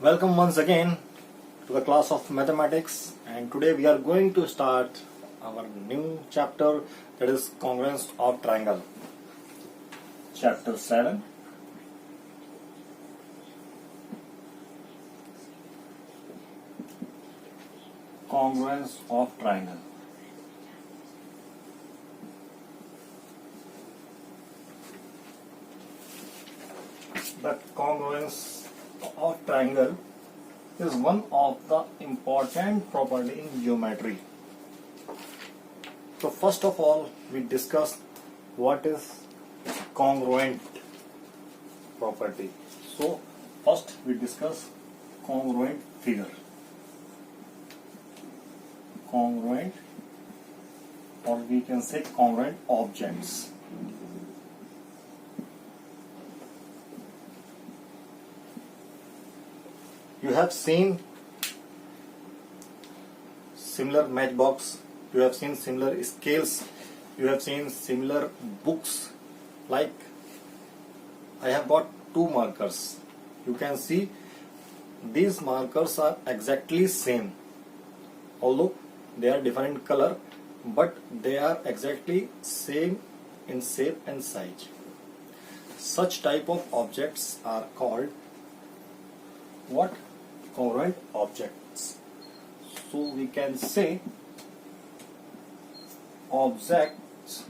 Welcome once again to the class of mathematics, and today we are going to start our new chapter, that is congruence of triangle. Chapter 7. Congruence of triangle. The congruence of triangle is one of the important property in geometry. So first of all, we discuss what is congruent property. So first we discuss congruent figure. Congruent, or we can say congruent objects. You have seen similar matchbox, you have seen similar scales, you have seen similar books. Like I have got two markers. You can see these markers are exactly same, although they are different color, but they are exactly same in shape and size. Such type of objects are called what? Congruent objects. So we can say objects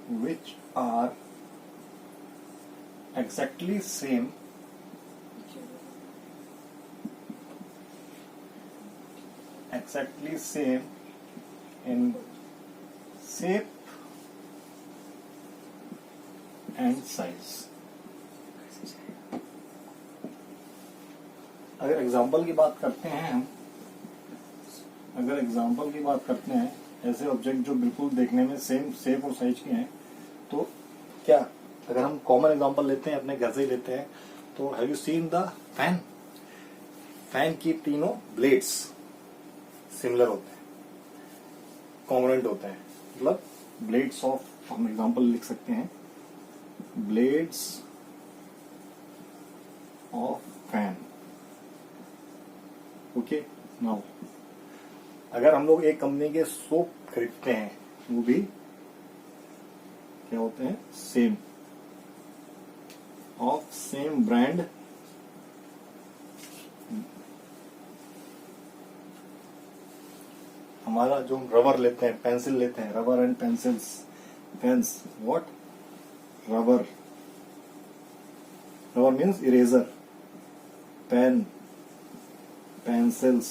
which are exactly same in shape and size. अगर example की बात करते हैं ऐसे object जो बिल्कुल देखने में सेम शेप और साइज के हैं, तो क्या अगर हम कॉमन एग्जांपल लेते हैं, अपने घर से ही लेते हैं, तो have you seen the fan? Fan की तीनों ब्लेड्स सिमिलर होते हैं, कॉन्ग्रुएंट होते हैं. मतलब ब्लेड्स ऑफ, हम एग्जांपल लिख सकते हैं, blades of fan. Okay. Now अगर हम लोग एक कंपनी के सोप खरीदते हैं, वो भी क्या होते हैं? Same, of same brand. हमारा जो रबर लेते हैं, पेंसिल लेते हैं, rubber and pencils, pens, what? Rubber means eraser, pen, pencils.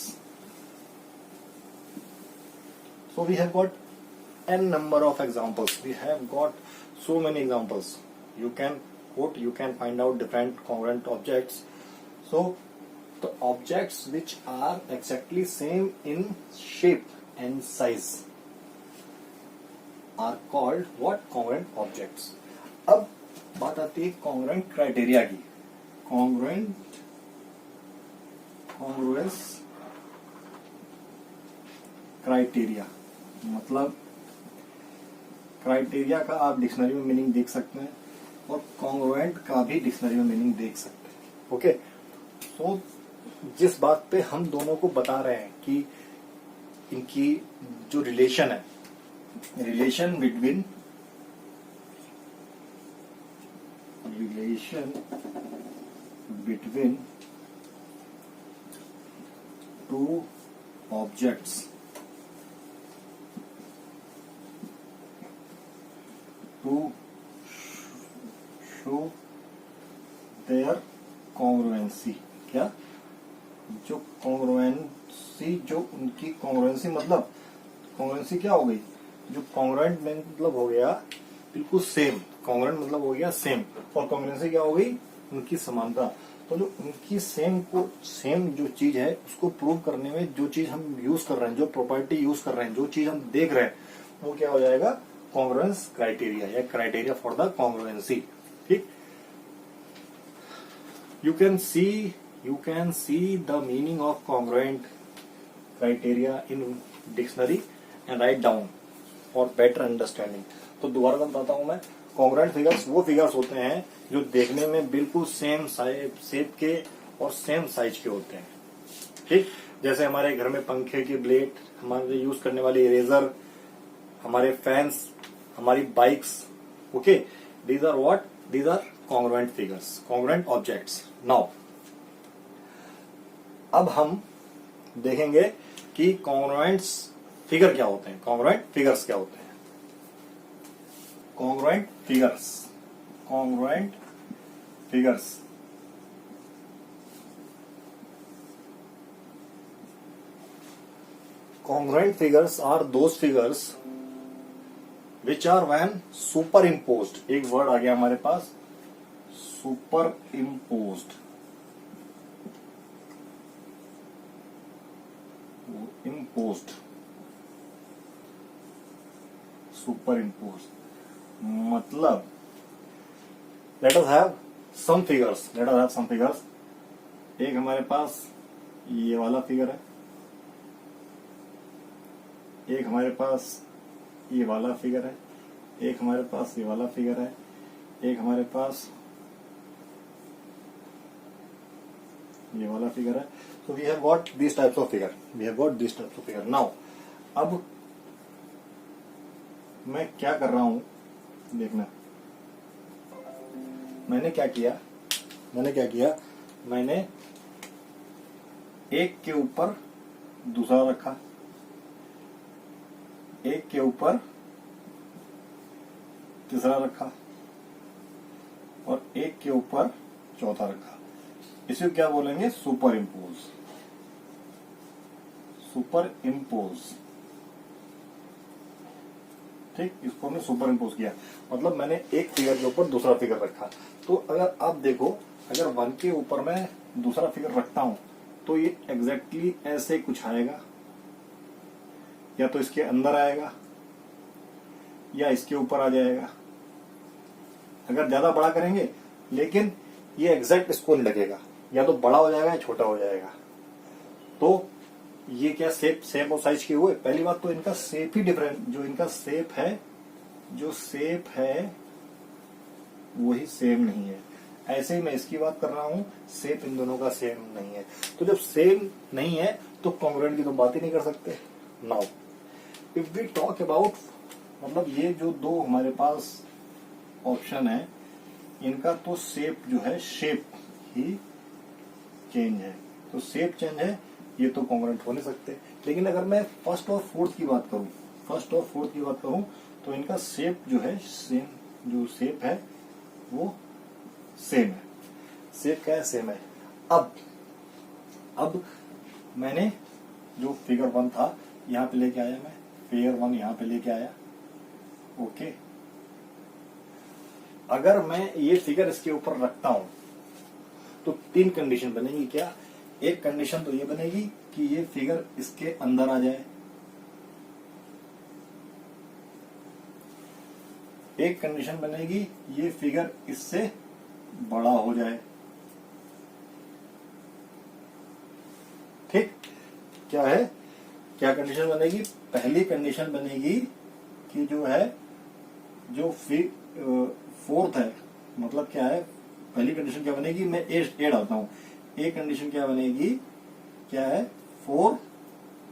So we have got n number of examples. We have got so many examples. You can quote, you can find out different congruent objects. So the objects which are exactly same in shape and size are called what? Congruent objects. अब बात आती है congruent criteria की. Congruence criteria, मतलब criteria का आप dictionary में meaning देख सकते हैं और कॉन्ग्रुएंट का भी डिक्शनरी में मीनिंग देख सकते हैं. ओके. तो जिस बात पे हम दोनों को बता रहे हैं कि इनकी जो रिलेशन है, relation between two objects to show their congruency. क्या? जो congruency, जो उनकी congruency, मतलब congruency क्या हो गई? जो congruent में मतलब हो गया बिल्कुल सेम, congruent मतलब हो गया सेम, और congruency क्या हो गई? उनकी समानता. तो जो उनकी सेम जो चीज है उसको प्रूव करने में जो चीज हम यूज कर रहे हैं, जो प्रॉपर्टी यूज कर रहे हैं, जो चीज हम देख रहे हैं, वो क्या हो जाएगा? कॉन्ग्रुएंस क्राइटेरिया या क्राइटेरिया फॉर द कॉन्ग्रुएंसी. ठीक. You can see the meaning of congruent criteria in dictionary and write down for better understanding. तो दोबारा बताता हूं मैं. कॉन्ग्रुएंट फिगर्स वो फिगर्स होते हैं जो देखने में बिल्कुल सेम शेप के और सेम साइज के होते हैं। ठीक, जैसे हमारे घर में पंखे की ब्लेड, हमारे यूज करने वाली इरेजर, हमारे फैंस, हमारी bikes. Okay, these are what, these are congruent figures, congruent objects. Now अब हम देखेंगे कि कॉन्ग्रुएंट फिगर क्या होते हैं, कॉन्ग्रुएंट फिगर्स क्या होते हैं। Congruent figures, congruent figures congruent figures are those figures which are when superimposed, एक वर्ड आ गया हमारे पास, superimposed, imposed, superimposed मतलब let us have some figures, एक हमारे पास ये वाला फिगर है, एक हमारे पास ये वाला फिगर है, एक हमारे पास ये वाला फिगर है, एक हमारे पास ये वाला फिगर है। तो we have got this types of figure, we have got this types of figure. Now अब मैं क्या कर रहा हूं, देखना मैंने क्या किया, मैंने एक के ऊपर दूसरा रखा, एक के ऊपर तीसरा रखा और एक के ऊपर चौथा रखा। इसे क्या बोलेंगे, सुपर इम्पोज, सुपर इम्पोज। ठीक, इसको हमने सुपर इम्पोज किया, मतलब मैंने एक फिगर के ऊपर दूसरा फिगर रखा। तो अगर आप देखो, अगर वन के ऊपर मैं दूसरा फिगर रखता हूं तो ये एग्जैक्टली ऐसे कुछ आएगा, या तो इसके अंदर आएगा या इसके ऊपर आ जाएगा। अगर ज्यादा बड़ा करेंगे लेकिन ये एग्जैक्ट इसको नहीं लगेगा, या तो बड़ा हो जाएगा या छोटा हो जाएगा। तो ये क्या शेप और साइज के हुए। पहली बात तो इनका शेप ही डिफरेंट, जो इनका शेप है, वही सेम नहीं है। ऐसे ही मैं इसकी बात कर रहा हूं, शेप इन दोनों का सेम नहीं है। तो जब सेम नहीं है तो कॉन्ग्रुएंट की तो बात ही नहीं कर सकते। Now if we talk about, मतलब ये जो दो हमारे पास ऑप्शन है, इनका तो शेप जो है, शेप ही चेंज है। तो शेप चेंज है, ये तो कॉन्ग्रुएंट हो नहीं सकते। लेकिन अगर मैं फर्स्ट और फोर्थ की बात करूं, तो इनका शेप जो है सेम, जो शेप है वो सेम है। शेप क्या है, सेम है। अब मैंने जो फिगर 1 था यहां पे लेके आया, मैं फिगर 1 यहां पे लेके आया। ओके, अगर मैं ये फिगर इसके ऊपर रखता हूं तो 3 कंडीशन बनेगी। क्या, एक कंडीशन तो ये बनेगी कि ये फिगर इसके अंदर आ जाए, एक कंडीशन बनेगी ये फिगर इससे बड़ा हो जाए। ठीक, क्या है, क्या कंडीशन बनेगी, पहली कंडीशन बनेगी कि जो है, जो फोर्थ है, मतलब क्या है, पहली कंडीशन क्या बनेगी, मैं ए डालता हूं। एक कंडीशन क्या बनेगी, क्या है, 4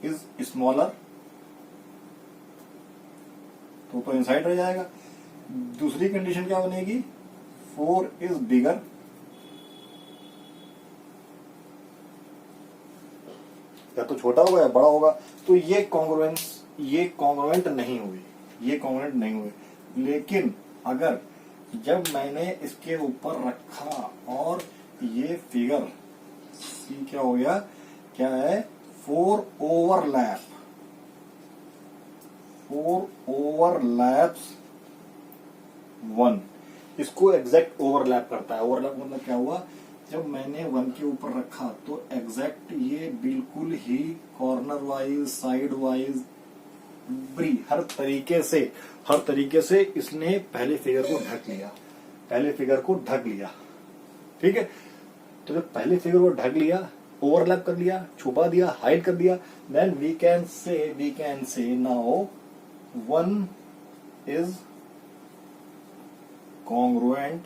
इज स्मॉलर, तो इनसाइड रह जाएगा। दूसरी कंडीशन क्या बनेगी, 4 इज बिगर, या तो छोटा होगा या बड़ा होगा। तो ये कॉन्ग्रुएंट नहीं हुए। लेकिन अगर जब मैंने इसके ऊपर रखा और ये फिगर सी क्या हो गया, क्या है, 4 ओवरलैप्स 1, इसको एग्जैक्ट ओवरलैप करता है। ओवरलैप मतलब क्या हुआ, जब मैंने 1 के ऊपर रखा तो एग्जैक्ट ये बिल्कुल ही कॉर्नर वाइज, साइड वाइज, हर तरीके से इसने पहले फिगर को ढक लिया। ठीक है, तो जब पहले फिगर को ढक लिया, ओवरलैप कर लिया, छुपा दिया, हाइड कर दिया, then we can say now 1 is congruent,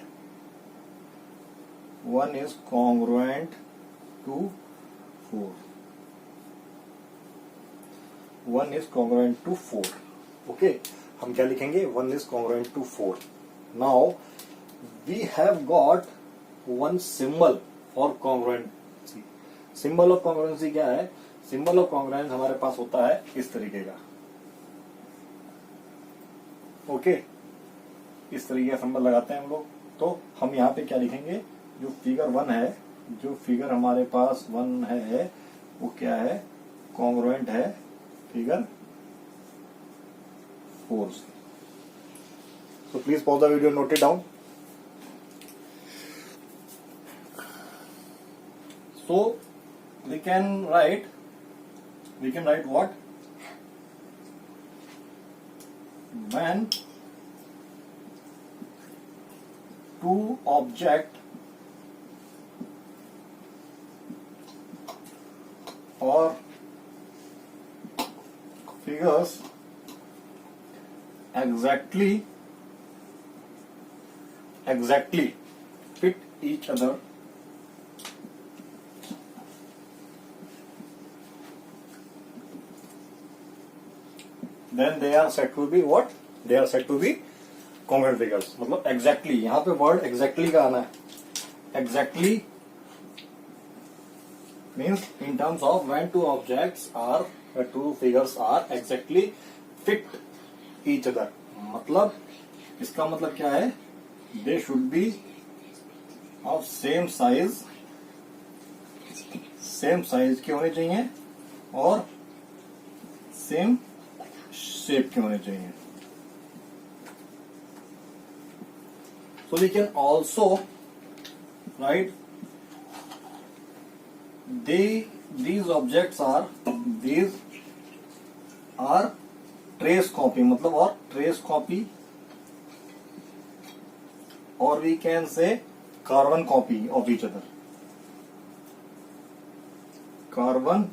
one is congruent to 4, one is congruent to 4. Okay, हम क्या लिखेंगे? 1 is congruent to 4. Now we have got one symbol for congruency. Symbol of congruency क्या है? Symbol of congruence हमारे पास होता है इस तरीके का. ओके, इस तरीके का सिंबल लगाते हैं हम लोग. तो हम यहाँ पे क्या लिखेंगे? जो फिगर 1 है, जो फिगर हमारे पास 1 है वो क्या है? कॉन्ग्रुएंट है फिगर 4 से. So please pause the video and note it down. So we can write what? When two object or figures exactly fit each other, then they are said to be what? They are said to be congruent figures. मतलब exactly, यहाँ पे word exactly का आना है. Exactly means in terms of when two figures are exactly fit each other. मतलब इसका मतलब क्या है? They should be of same size के होने चाहिए और सेम शेप के होने चाहिए. So we can also write these objects are trace copy, मतलब और trace copy, or we can say carbon copy of each other. Carbon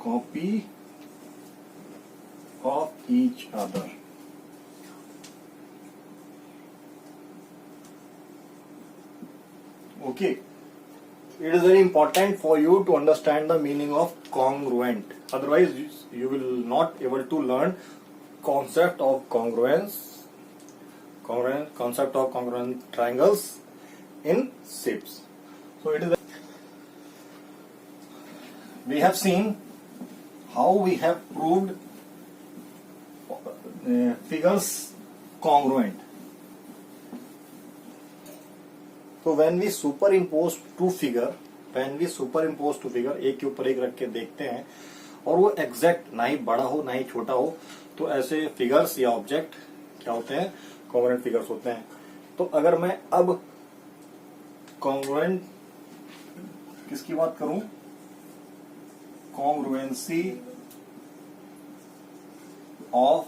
copy of each other. Okay. It is very important for you to understand the meaning of congruent. Otherwise, you will not able to learn concept of congruence, concept of congruent triangles in shapes. So it is. We have seen how we have proved figures congruent. तो when we superimpose two figure, एक के ऊपर एक रख के देखते हैं और वो एग्जैक्ट ना ही बड़ा हो ना ही छोटा हो, तो ऐसे फिगर्स या ऑब्जेक्ट क्या होते हैं? कॉन्ग्रुएंट फिगर्स होते हैं. तो अगर मैं अब कॉन्ग्रुएंट किसकी बात करूं? कॉन्ग्रुएंसी ऑफ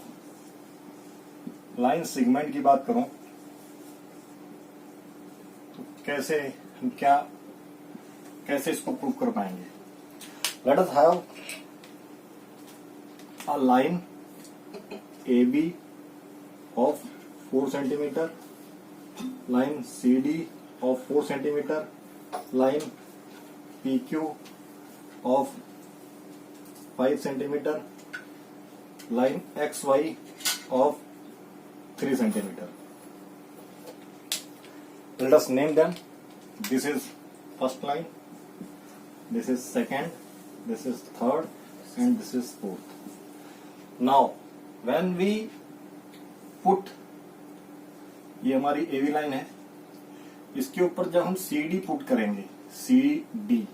लाइन सेगमेंट की बात करूं तो कैसे इसको प्रूव कर पाएंगे? Let us have a line AB of 4 centimeter, line CD of 4 centimeter, line PQ of 5 centimeter, line XY of 3 centimeter. Let us name them. This is first line, this is second, this is third, and this is fourth. Now when we put, ये हमारी AB line है, इसके ऊपर जब हम CD put करेंगे, CD,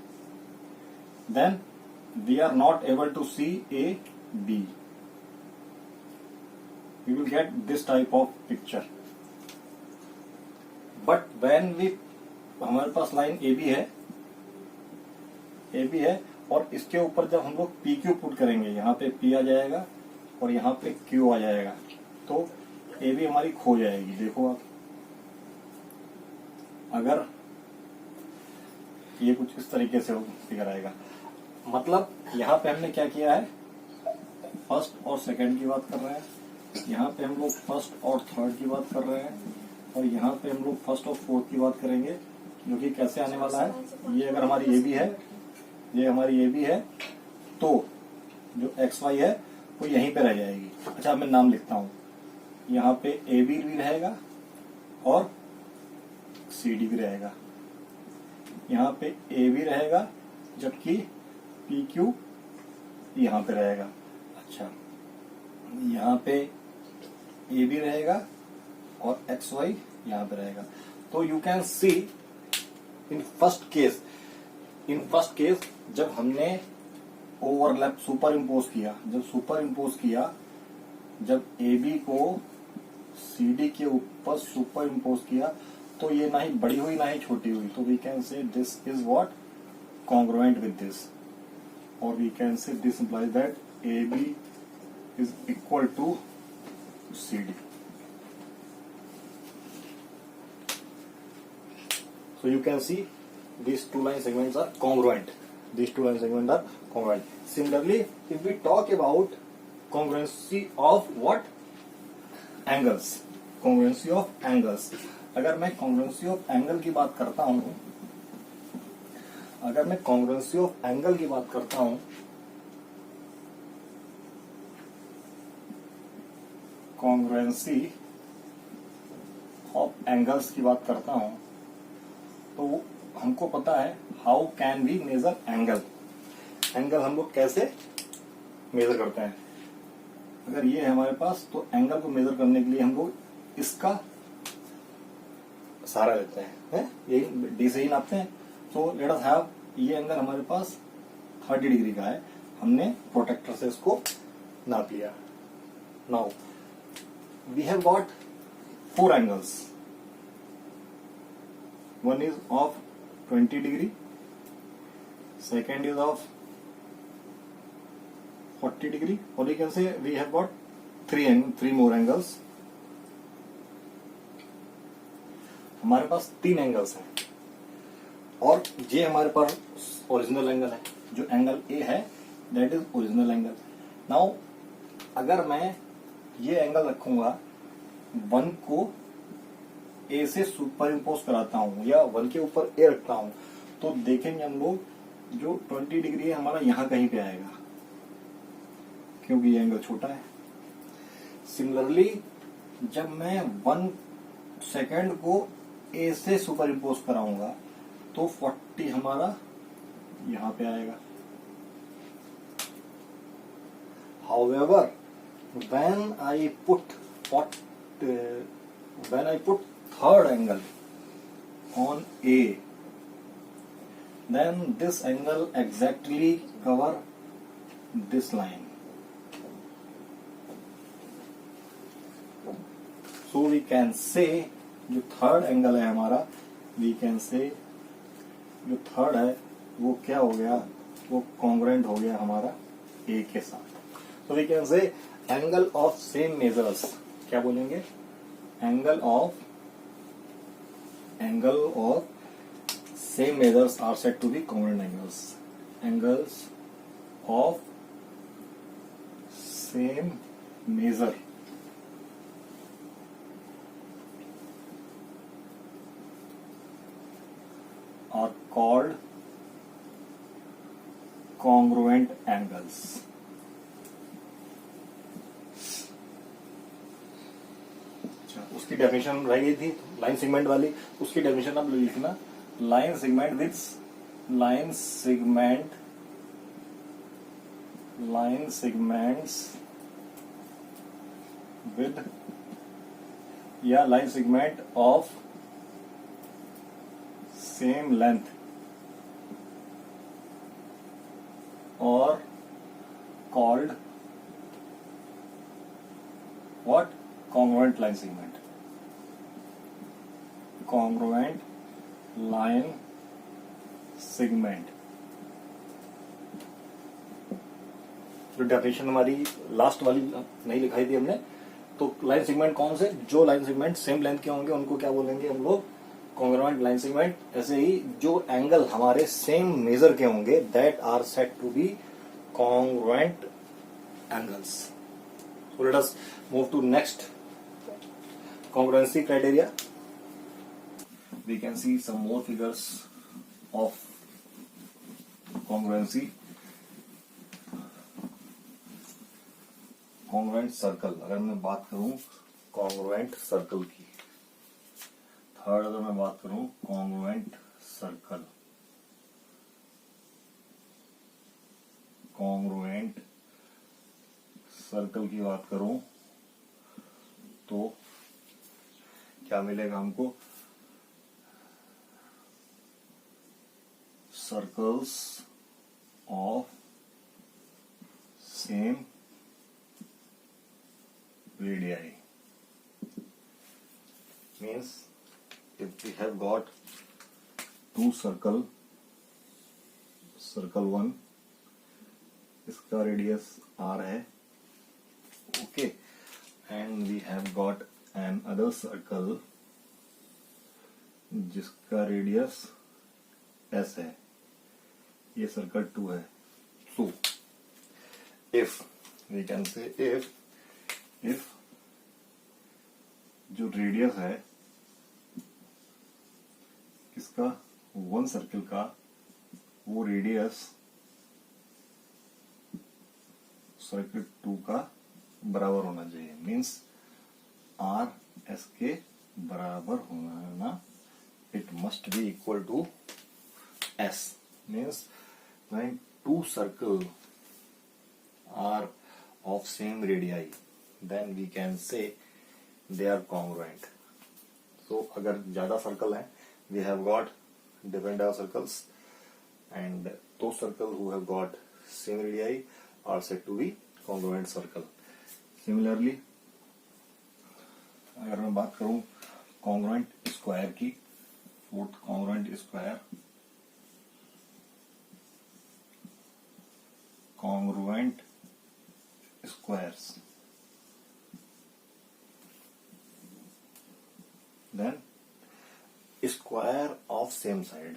then we are not able to see AB. We will get this type of picture. But when we, हमारे पास line AB है और इसके ऊपर जब हम लोग PQ पुट करेंगे, यहाँ पे P आ जाएगा और यहाँ पे Q आ जाएगा, तो AB हमारी खो जाएगी. देखो आप, अगर ये कुछ इस तरीके से फिगर आएगा, मतलब यहाँ पे हमने क्या किया है? फर्स्ट और सेकंड की बात कर रहे हैं, यहाँ पे हम लोग फर्स्ट और थर्ड की बात कर रहे हैं, और यहाँ पे हम लोग फर्स्ट और फोर्थ की बात करेंगे, जो कि कैसे आने वाला है। ये अगर हमारी ए बी है, ये हमारी ए बी है, तो जो एक्स वाई है वो यहीं पे रह जाएगी। अच्छा, मैं नाम लिखता हूँ, यहाँ पे ए बी भी रहेगा और सी डी भी रहेगा। यहाँ पे ए बी रहेगा, जबकि पी क्यू यहाँ पे रहेगा। अच्छा, यहाँ पे ए बी रहेगा और एक्स वाई यहाँ पे रहेगा। तो you can see in first case जब हमने ओवरलैप सुपर इम्पोज किया, जब ए बी को सी डी के ऊपर सुपर इम्पोज किया, तो ये ना ही बड़ी हुई ना ही छोटी हुई, तो we can say this is what congruent with this, और we can say this implies that A B is equal to C D. So you can see these two line segments are congruent. Similarly, if we talk about congruency of what? Angles. अगर मैं congruency of angle की बात करता हूं, congruency of angles की बात करता हूं, तो हमको पता है how can we measure angle हम लोग कैसे मेजर करते हैं। अगर ये है हमारे पास, तो एंगल को मेजर करने के लिए हम लोग इसका सहारा लेते हैं, यही डी से ही नापते हैं। तो लेट अस हैव, ये एंगल हमारे पास 30 डिग्री का है, हमने प्रोटेक्टर से इसको नाप लिया। Now we have got 4 angles, one is of 20 degree, second is of 40 degree, or you can say we have got three more angles. हमारे पास 3 एंगल्स हैं, और ये हमारे पास ओरिजिनल एंगल है। जो एंगल ए है that is original angle. Now अगर मैं ये एंगल रखूंगा, 1 को ए से सुपर इम्पोज कराता हूं या 1 के ऊपर ए रखता हूं, तो देखेंगे हम लोग जो 20 डिग्री है हमारा यहां कहीं पे आएगा, क्योंकि ये एंगल छोटा है। सिमिलरली जब मैं 1 सेकेंड को ए से सुपर इम्पोज कराऊंगा, तो 40 हमारा यहां पे आएगा। However, when I put third angle on A, then this angle exactly cover this line. So we can say जो थर्ड एंगल है हमारा, we can say जो थर्ड है वो क्या हो गया, वो कॉन्ग्रुएंट हो गया हमारा A के साथ। So we can say angle of same measures, क्या बोलेंगे, angle of same measures are said to be congruent angles. Angles of same measure are called congruent angles. उसकी डेफिनेशन रह गई थी लाइन सेगमेंट वाली, उसकी डेफिनेशन आप लिखना, लाइन सेगमेंट्स विद या line segment of same length और called what, congruent line segment. Congruent line segment. जो डेफिनेशन हमारी लास्ट वाली नहीं लिखाई थी हमने, तो लाइन सेगमेंट कौन से, जो लाइन सेगमेंट सेम लेंथ के होंगे उनको क्या बोलेंगे हम लोग, कॉन्ग्रुएंट लाइन सेगमेंट। ऐसे ही जो एंगल हमारे सेम मेजर के होंगे that are said to be congruent angles. So let us move to next congruency criteria. we can see some more figures of congruency. Congruent circle, अगर मैं बात करूं congruent circle की, थर्ड अगर मैं बात करूं congruent circle, congruent सर्कल की बात करूं तो क्या मिलेगा हमको? Circles of same radii means if we have got two circle, circle 1 इसका रेडियस r है, okay, and we have got an other circle जिसका रेडियस s है, ये सर्कल 2 है. So if we can say if जो radius है किसका, one circle का, वो रेडियस सर्कल 2 का बराबर होना चाहिए. मीन्स आर एस के बराबर होना, it must be equal to S. Means when two circle are of same radii, then we can say they are congruent. So अगर ज्यादा सर्कल है, we have got different type of circles, and those circle who have got same radii are said to be congruent circle. Similarly, अगर मैं बात करूं congruent square की, fourth congruent square, congruent squares, then square of same side.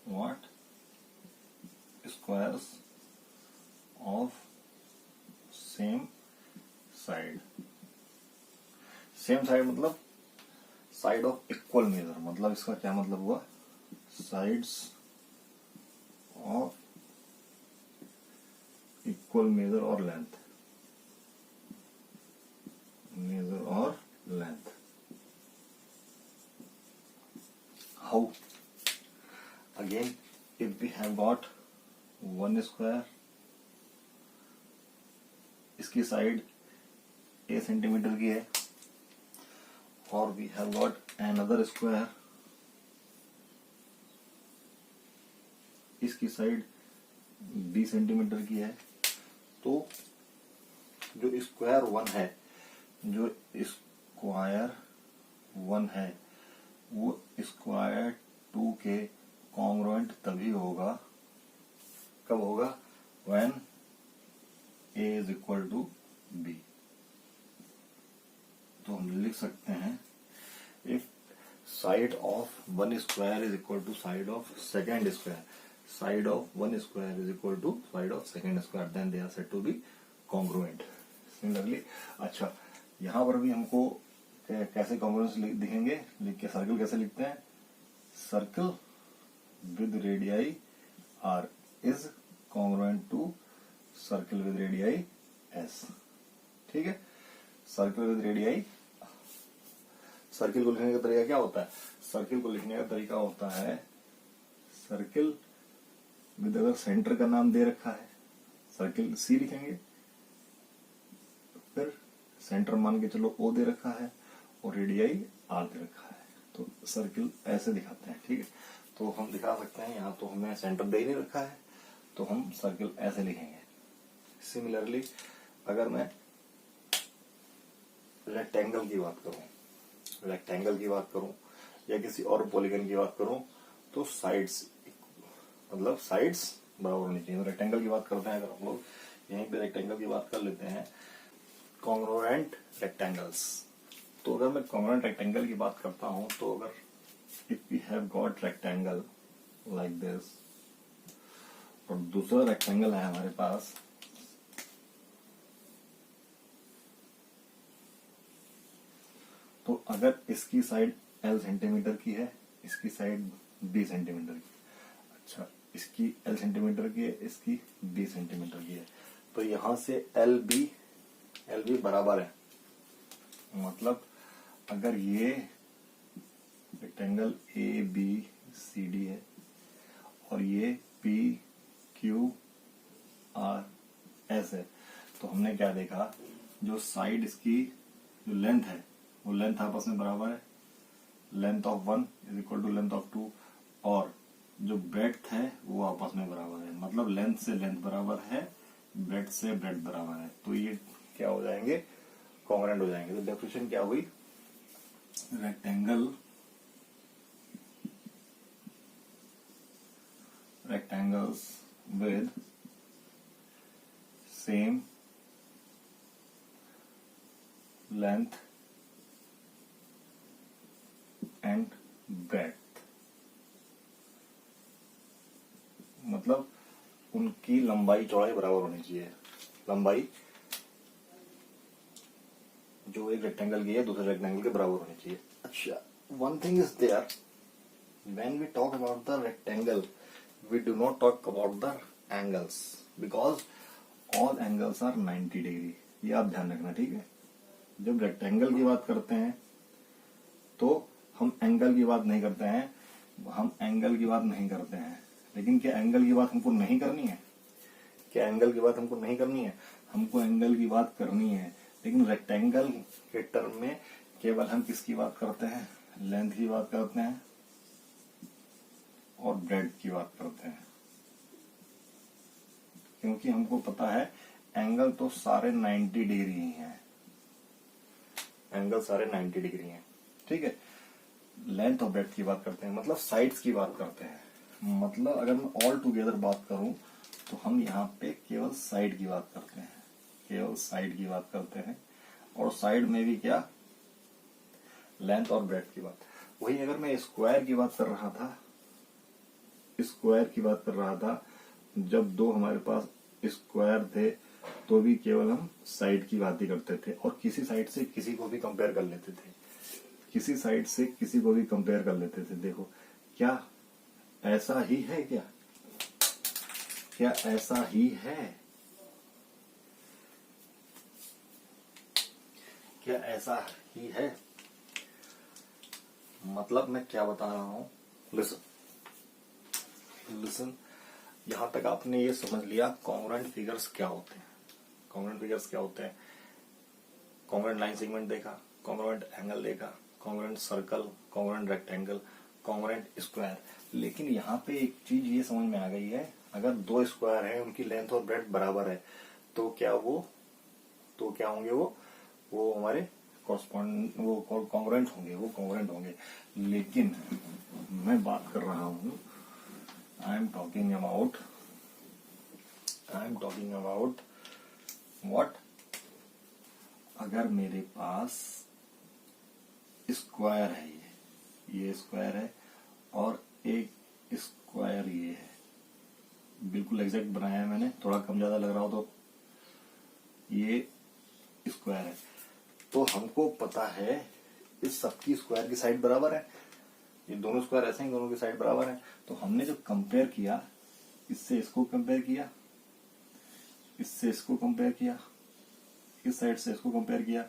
What? Squares of same side. Same side मतलब side of equal measure, मतलब इसका क्या मतलब हुआ, साइड्स ऑफ इक्वल मेजर और लेंथ, मेजर और length. How? Again if we have got one square, इसकी side A centimeter की है, और we have got another square, इसकी साइड बी सेंटीमीटर की है. तो जो स्क्वायर 1 है, जो स्क्वायर 1 है, वो स्क्वायर 2 के कॉन्ग्रुएंट तभी होगा, कब होगा, when a is equal to b. तो हम लिख सकते हैं if side of one square is equal to side of second square, side of one square is equal to side of second square, then they are said to be congruent. Similarly, अच्छा, यहां पर भी हमको कैसे congruence दिखेंगे, लिख के circle कैसे लिखते हैं, circle with radii R is congruent to circle with radii S. ठीक है, सर्कल विद रेडियाई, सर्किल को लिखने का तरीका क्या होता है, सर्किल को लिखने का तरीका होता है, सर्किल विद अगर सेंटर का नाम दे रखा है, सर्किल सी लिखेंगे, फिर सेंटर मान के चलो ओ दे रखा है, और रेडियाई आर दे रखा है, तो सर्किल ऐसे दिखाते हैं. ठीक है, तो हम दिखा सकते हैं, यहाँ तो हमें सेंटर दे ही नहीं रखा है, तो हम सर्किल ऐसे लिखेंगे. सिमिलरली अगर मैं रेक्टेंगल की बात करूं, या किसी और पॉलीगन की बात करूं, तो साइड्स, मतलब साइड्स बराबर होनी चाहिए. तो रेक्टेंगल की बात करते हैं, अगर हम लोग यहीं पे रेक्टेंगल की बात कर लेते हैं, कॉन्ग्रुएंट रेक्टेंगल्स. तो अगर मैं कॉन्ग्रुएंट रेक्टेंगल की बात करता हूं, तो अगर if we have got rectangle like this, और दूसरा रेक्टेंगल है हमारे पास, तो अगर इसकी साइड L सेंटीमीटर की है, इसकी साइड B सेंटीमीटर की। अच्छा, इसकी L सेंटीमीटर की है, इसकी B सेंटीमीटर की है। तो यहां से एल बी बराबर है, मतलब अगर ये rectangle A B C D है और ये पी क्यू आर एस है, तो हमने क्या देखा, जो साइड इसकी जो लेंथ है वो लेंथ आपस में बराबर है, length of 1 is equal to length of 2, और जो ब्रेड्थ है वो आपस में बराबर है, मतलब लेंथ से लेंथ बराबर है, ब्रेड्थ से ब्रेड्थ बराबर है। तो ये क्या हो जाएंगे, कॉन्ग्रुएंट हो जाएंगे। तो डेफिनेशन क्या हुई, rectangles with same length and breadth, मतलब उनकी लंबाई चौड़ाई बराबर होनी चाहिए। लंबाई जो एक रेक्टेंगल की है दूसरे रेक्टेंगल के बराबर होनी चाहिए। अच्छा, one thing is there, when we talk about the rectangle we do not talk about the angles because all angles are 90 degree. ये आप ध्यान रखना, ठीक है। जब रेक्टेंगल की बात करते हैं तो हम एंगल की बात नहीं करते हैं, लेकिन क्या एंगल की बात हमको नहीं करनी है? हमको एंगल की बात करनी है, लेकिन रेक्टेंगल के टर्म में केवल हम किसकी बात करते हैं, लेंथ की बात करते हैं और ब्रेड्थ की बात करते हैं, क्योंकि हमको पता है एंगल तो सारे 90 डिग्री ही हैं, ठीक है। लेंथ और ब्रेड्थ की बात करते हैं, मतलब साइड्स की बात करते हैं। मतलब अगर मैं ऑल टुगेदर बात करूं तो हम यहाँ पे केवल साइड की बात करते हैं, और साइड में भी क्या, लेंथ और ब्रेड्थ की बात। वही अगर मैं स्क्वायर की बात कर रहा था, जब दो हमारे पास स्क्वायर थे तो भी केवल हम साइड की बात ही करते थे, और किसी साइड से किसी को भी कंपेयर कर लेते थे। देखो, क्या ऐसा ही है? क्या ऐसा ही है? मतलब मैं क्या बता रहा हूं, लिसन, यहां तक आपने ये समझ लिया कॉन्ग्रुएंट फिगर्स क्या होते हैं। कॉन्ग्रुएंट लाइन सेगमेंट देखा, कॉन्ग्रुएंट एंगल देखा, congruent circle, congruent rectangle, congruent square. लेकिन यहाँ पे एक चीज ये समझ में आ गई है, अगर दो स्क्वायर हैं उनकी लेंथ और ब्रेड्थ बराबर है तो क्या होंगे वो हमारे कॉन्ग्रुएंट होंगे। लेकिन मैं बात कर रहा हूं, I am talking about what, अगर मेरे पास स्क्वायर है, ये स्क्वायर है और एक स्क्वायर ये है, बिल्कुल एग्जैक्ट बनाया है मैंने, थोड़ा कम ज्यादा लग रहा हो तो ये स्क्वायर है, तो हमको पता है इस सबकी स्क्वायर की साइड बराबर है। ये दोनों स्क्वायर ऐसे हैं, दोनों की साइड बराबर है। तो हमने जो कंपेयर किया, इससे इसको कंपेयर किया, इससे इसको कंपेयर किया, इस साइड से इसको कंपेयर किया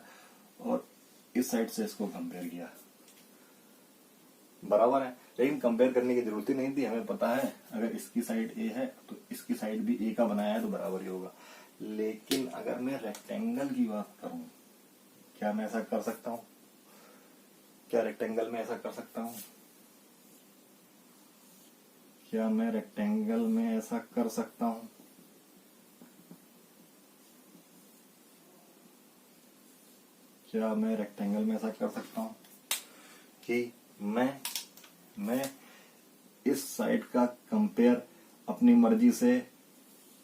और इस साइड से इसको कंपेयर किया, बराबर है। लेकिन कंपेयर करने की जरूरत ही नहीं थी, हमें पता है अगर इसकी साइड ए है तो इसकी साइड भी ए का बनाया है तो बराबर ही होगा। लेकिन अगर मैं रेक्टेंगल की बात करूं, क्या मैं ऐसा कर सकता हूं? क्या रेक्टेंगल में ऐसा कर सकता हूं? क्या मैं रेक्टेंगल में ऐसा कर सकता हूं? क्या मैं रेक्टेंगल में ऐसा कर सकता हूं कि मैं इस साइड का कंपेयर अपनी मर्जी से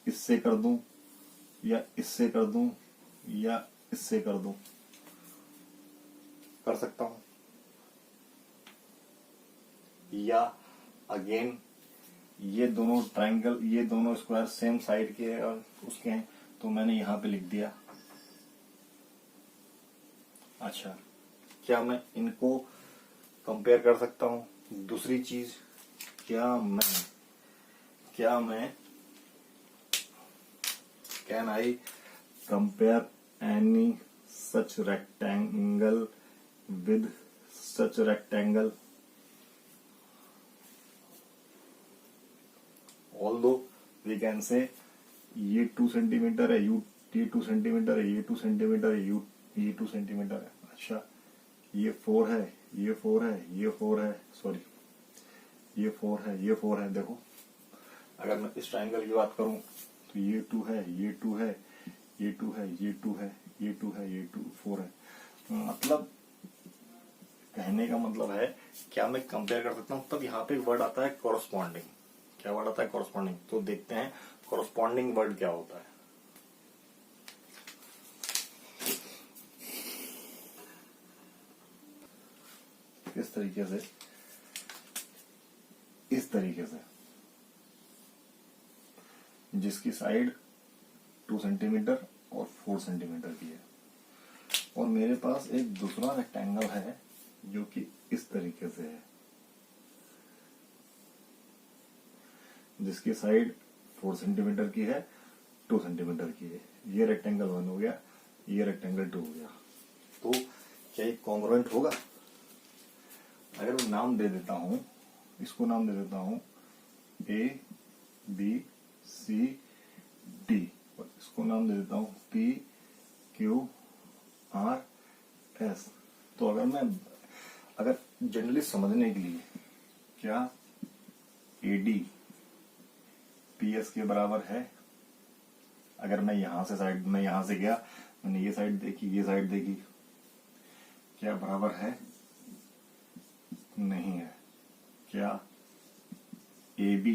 इससे कर दूं या इससे कर दूं या इससे कर दूं? कर सकता हूं। या अगेन ये दोनों ट्रायंगल, ये दोनों स्क्वायर सेम साइड के हैं और उसके हैं, तो मैंने यहां पे लिख दिया। अच्छा, क्या मैं इनको कंपेयर कर सकता हूं। दूसरी चीज, क्या मैं can I compare any such rectangle with such rectangle? Although we can say ये 2 सेंटीमीटर है, ये 2 सेंटीमीटर है, ये 2 सेंटीमीटर है, ये 2 सेंटीमीटर है। अच्छा, ये 4 है, ये 4 है, ये 4 है, सॉरी ये 4 है, ये 4 है। देखो अगर मैं इस ट्रायंगल की बात करूं तो ये 2 है, ये 2 है, ये 2 है, ये 2 है, ये 2 है, ये 2 4 है। मतलब कहने का मतलब है क्या मैं कंपेयर कर सकता हूं? तब यहाँ पे वर्ड आता है कॉरस्पॉन्डिंग। क्या वर्ड आता है? कॉरस्पॉन्डिंग। तो देखते हैं कॉरस्पॉन्डिंग वर्ड क्या होता है। इस तरीके से जिसकी साइड 2 सेंटीमीटर और 4 सेंटीमीटर की है, और मेरे पास एक दूसरा रेक्टेंगल है जो कि इस तरीके से है, जिसकी साइड 4 सेंटीमीटर की है, 2 सेंटीमीटर की है। ये रेक्टेंगल 1 हो गया, ये रेक्टेंगल 2 हो गया। तो क्या ये कॉन्ग्रुएंट होगा? अगर मैं नाम दे देता हूं, इसको नाम दे देता हूं ए बी सी डी, और इसको नाम दे देता हूं पी क्यू आर एस। तो अगर जनरली समझने के लिए, क्या ए डी पी एस के बराबर है? अगर मैं यहां से गया, मैंने ये साइड देखी, ये साइड देखी, क्या बराबर है? नहीं है। क्या ए बी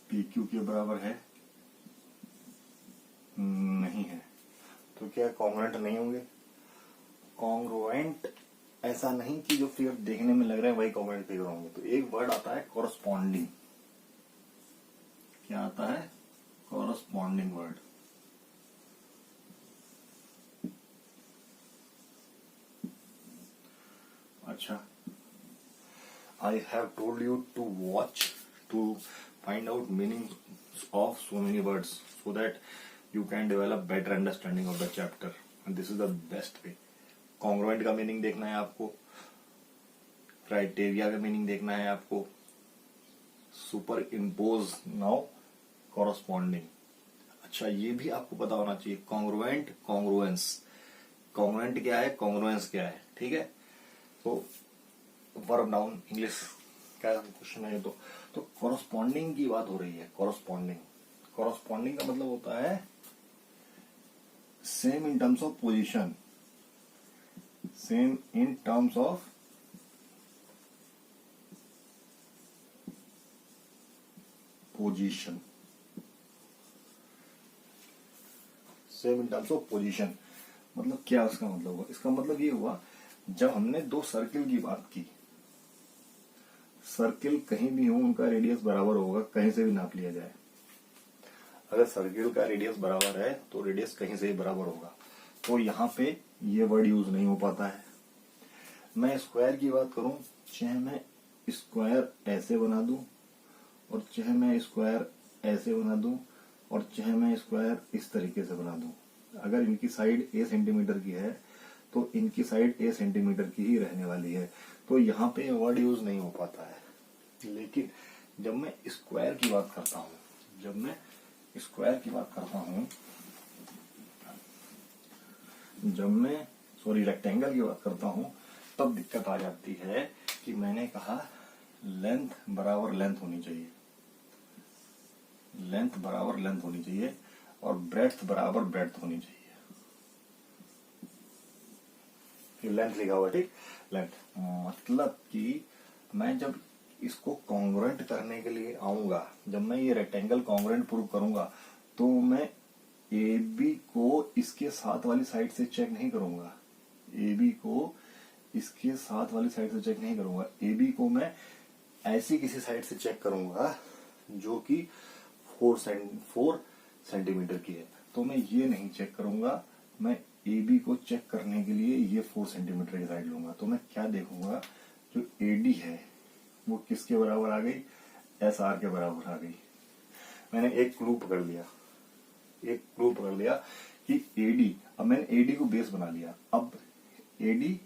पी क्यू के बराबर है? नहीं है। तो क्या कॉन्ग्रुएंट नहीं होंगे? कॉन्ग्रुएंट ऐसा नहीं कि जो फिगर देखने में लग रहा है वही कॉन्ग्रुएंट फिगर होंगे। तो एक वर्ड आता है कॉरस्पॉन्डिंग। क्या आता है? Corresponding word. अच्छा, I have told you to watch to find out meanings of so many words so that you can develop better understanding of the chapter, and this is the best way. Congruent का meaning देखना है आपको, criteria का meaning देखना है आपको, super impose, now corresponding. अच्छा, ये भी आपको पता होना चाहिए कॉन्ग्रुएंट, कॉन्ग्रुएंस। कॉन्ग्रुएंट क्या है, कॉन्ग्रुएंस क्या है, ठीक है। तो वर्ब नाउन इंग्लिश का क्वेश्चन है। तो कॉरस्पॉन्डिंग की बात हो रही है। कॉरस्पॉन्डिंग का मतलब होता है same in terms of position, same in terms of position, same in terms of position. मतलब क्या उसका मतलब हुआ? इसका मतलब ये हुआ, जब हमने दो सर्किल की बात की, सर्किल कहीं भी हो उनका रेडियस बराबर होगा, कहीं से भी नाप लिया जाए। अगर सर्किल का रेडियस बराबर है तो रेडियस कहीं से भी बराबर होगा। तो यहां पे ये वर्ड यूज नहीं हो पाता है। मैं स्क्वायर की बात करूं, चाहे मैं स्क्वायर ऐसे बना दूं, और चाहे मैं स्क्वायर ऐसे बना दूं, और चाहे मैं स्क्वायर इस तरीके से बना दूं, अगर इनकी साइड ए सेंटीमीटर की है तो इनकी साइड ए सेंटीमीटर की ही रहने वाली है। तो यहाँ पे वर्ड यूज नहीं हो पाता है। लेकिन जब मैं स्क्वायर की बात करता हूं, रेक्टेंगल की बात करता हूं, तब दिक्कत आ जाती है कि मैंने कहा लेंथ बराबर लेंथ होनी चाहिए, और ब्रेड्थ बराबर ब्रेड्थ होनी चाहिए। लेंथ लिखा हुआ, ठीक, लेंथ। मतलब कि मैं जब इसको कॉन्ग्रुएंट करने के लिए आऊंगा, जब मैं ये रेक्टेंगल कॉन्ग्रुएंट प्रूव करूंगा, तो मैं ए बी को इसके साथ वाली साइड से चेक नहीं करूंगा। ए बी को इसके साथ वाली साइड से चेक नहीं करूंगा। ए बी को मैं ऐसी किसी साइड से चेक करूंगा जो कि 4 सेंटीमीटर की है। तो मैं ये नहीं चेक करूंगा, मैं ए बी को चेक करने के लिए ये 4 सेंटीमीटर की साइड लूंगा, तो मैं क्या देखूंगा, जो ए डी है वो किसके बराबर आ गई, एस आर के बराबर आ गई। मैंने एक क्लू पकड़ लिया, एक क्लू पकड़ लिया कि एडी, अब मैंने एडी को बेस बना लिया, अब एडी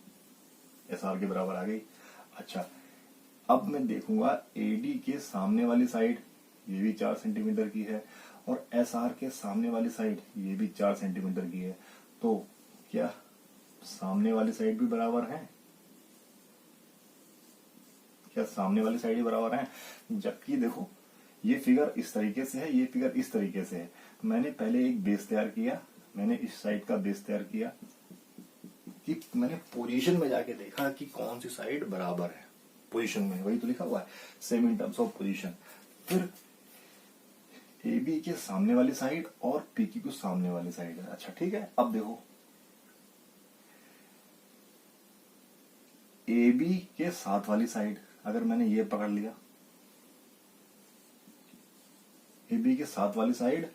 एस आर के बराबर आ गई। अच्छा, अब मैं देखूंगा एडी के सामने वाली साइड ये भी 4 सेंटीमीटर की है और एस आर के सामने वाली साइड ये भी 4 सेंटीमीटर की है, तो क्या सामने वाली साइड भी बराबर है, क्या सामने वाली साइड भी बराबर है। जबकि देखो ये फिगर इस तरीके से है, ये फिगर इस तरीके से है। मैंने पहले एक बेस तैयार किया, मैंने इस साइड का बेस तैयार किया कि मैंने पोजीशन में जाके देखा कि कौन सी साइड बराबर है, पोजीशन में वही तो लिखा हुआ है, same in terms of position. फिर ए बी के सामने वाली साइड और पी की को सामने वाली साइड है। अच्छा ठीक है, अब देखो ए बी के साथ वाली साइड अगर मैंने ये पकड़ लिया, ए बी के साथ वाली साइड,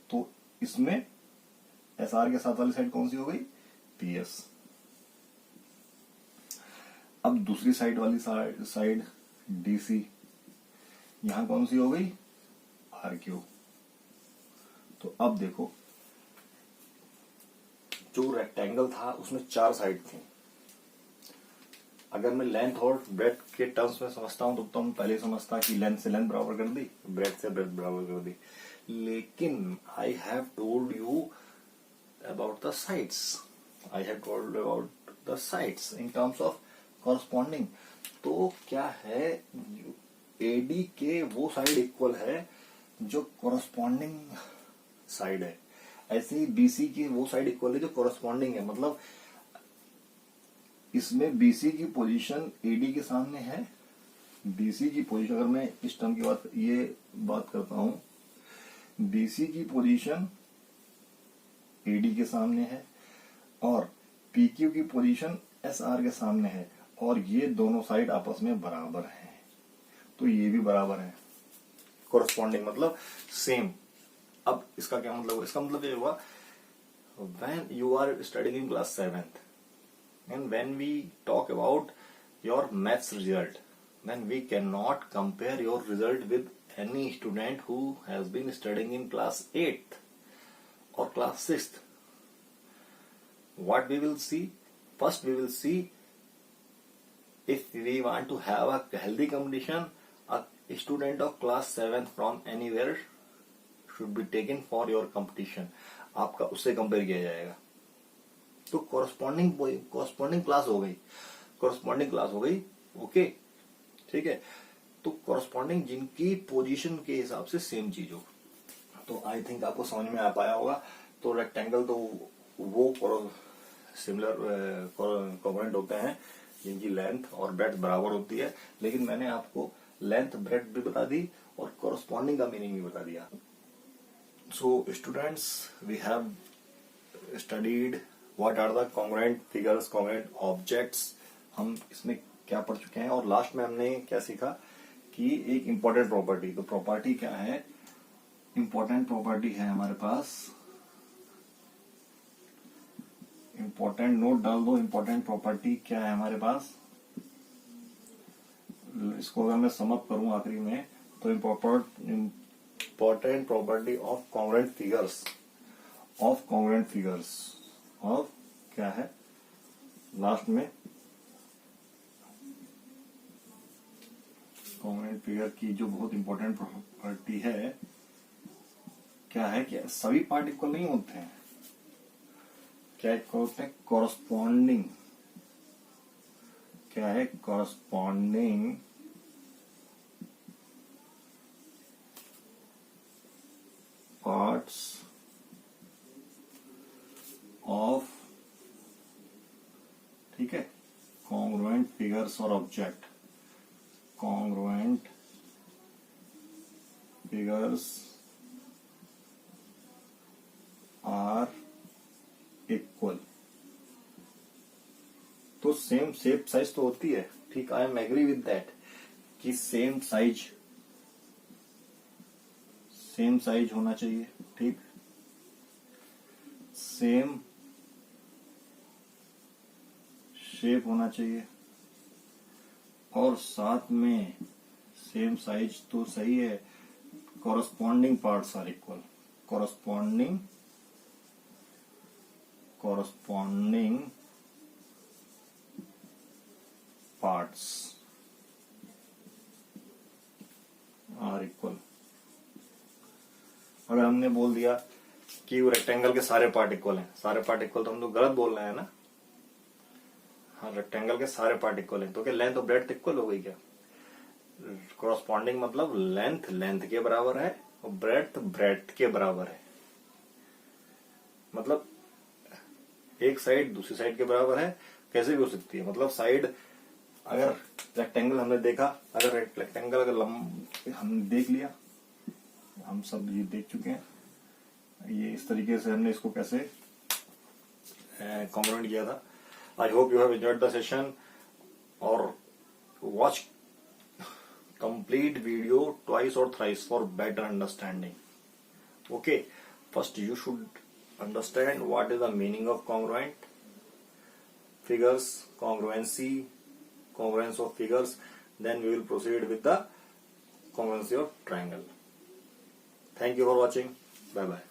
तो इसमें एस आर के साथ वाली साइड कौन सी हो गई, पी एस। अब दूसरी साइड वाली साइड डी सी, यहां कौन सी हो गई, आर क्यू। तो अब देखो जो रेक्टेंगल था उसमें 4 साइड थी। अगर मैं लेंथ और ब्रेथ के टर्म्स में समझता हूं तो तुम पहले समझता कि लेंथ से लेंथ बराबर कर दी, ब्रेथ से ब्रेथ बराबर कर दी, लेकिन I have told you about the sides, I have told about the sides in terms of corresponding. तो क्या है, एडी के वो साइड इक्वल है जो कॉरस्पॉन्डिंग साइड है, ऐसे ही बीसी की वो साइड इक्वल है जो कॉरस्पॉन्डिंग है। मतलब इसमें बीसी की पोजीशन एडी के सामने है, बीसी की पोजीशन, अगर मैं इस टर्म की बात करता हूं, बीसी की पोजीशन एडी के सामने है और पीक्यू की पोजीशन एस आर के सामने है, और ये दोनों साइड आपस में बराबर हैं, तो ये भी बराबर है, कोरस्पॉन्डिंग मतलब सेम। अब इसका क्या मतलब, इसका मतलब ये हुआ when you are studying in class 7th and when we talk about your maths result, then we cannot compare your result with any student who has been studying in class 8th or class 6th. What we will see, first we will see if we want to have a healthy competition, a student of class 7th from anywhere should be taken for your competition, आपका उससे compare किया जाएगा। तो corresponding class हो गई, corresponding class हो गई, okay ठीक है। तो कॉरस्पॉन्डिंग जिनकी पोजीशन के हिसाब से सेम चीज हो, तो आई थिंक आपको समझ में आ पाया होगा। तो रेक्टेंगल तो वो सिमिलर कॉम्पोनेंट होते हैं जिनकी लेंथ और ब्रेड्थ बराबर होती है, लेकिन मैंने आपको लेंथ ब्रेड्थ भी बता दी और कॉरस्पॉन्डिंग का मीनिंग भी बता दिया। So students, we have studied what are the congruent figures, congruent objects, हम इसमें क्या पढ़ चुके हैं। और लास्ट में हमने क्या सीखा कि एक इंपॉर्टेंट प्रॉपर्टी, तो प्रॉपर्टी क्या है, इंपॉर्टेंट प्रॉपर्टी है हमारे पास, इंपॉर्टेंट नोट डाल दो, इंपॉर्टेंट प्रॉपर्टी क्या है हमारे पास। इसको अगर मैं सम अप करूं आखिरी में, तो important property of congruent figures, of congruent figures, of क्या है लास्ट में, कॉन्ग्रुएंट फिगर की जो बहुत इंपॉर्टेंट प्रॉपर्टी है क्या है कि सभी पार्ट इक्वल नहीं होते हैं, क्या इक्वल होते हैं, कॉरस्पॉन्डिंग, क्या है, कॉरस्पॉन्डिंग पार्ट्स ऑफ, ठीक है, कॉन्ग्रुएंट फिगर्स और object, congruent figures are equal. तो सेम शेप साइज तो होती है, ठीक, I am agree with that कि सेम साइज होना चाहिए, ठीक, सेम शेप होना चाहिए और साथ में सेम साइज तो सही है, corresponding parts are equal, corresponding parts are equal। अगर हमने बोल दिया कि वो रेक्टेंगल के सारे पार्ट इक्वल हैं, सारे पार्ट इक्वल तो हम लोग गलत बोल रहे हैं ना। हाँ, रेक्टेंगल के सारे पार्ट इक्वल हैं तो क्या लेंथ और ब्रेड्थ इक्वल हो गई क्या? कॉरस्पॉन्डिंग मतलब लेंथ लेंथ के बराबर है और ब्रेड्थ ब्रेड्थ के बराबर है, मतलब एक साइड दूसरी साइड के बराबर है। कैसे भी हो सकती है, मतलब साइड अगर रेक्टेंगल हमने देखा, अगर रेक्टेंगल अगर हमने देख लिया, हम सब ये देख चुके हैं, ये इस तरीके से हमने इसको कैसे कॉन्ग्रुएंट किया था। I hope you have enjoyed the session और watch complete video twice or thrice for better understanding. Okay, first you should understand what is the meaning of congruent figures, congruence of figures, then we will proceed with the congruency of triangle. Thank you for watching. Bye bye.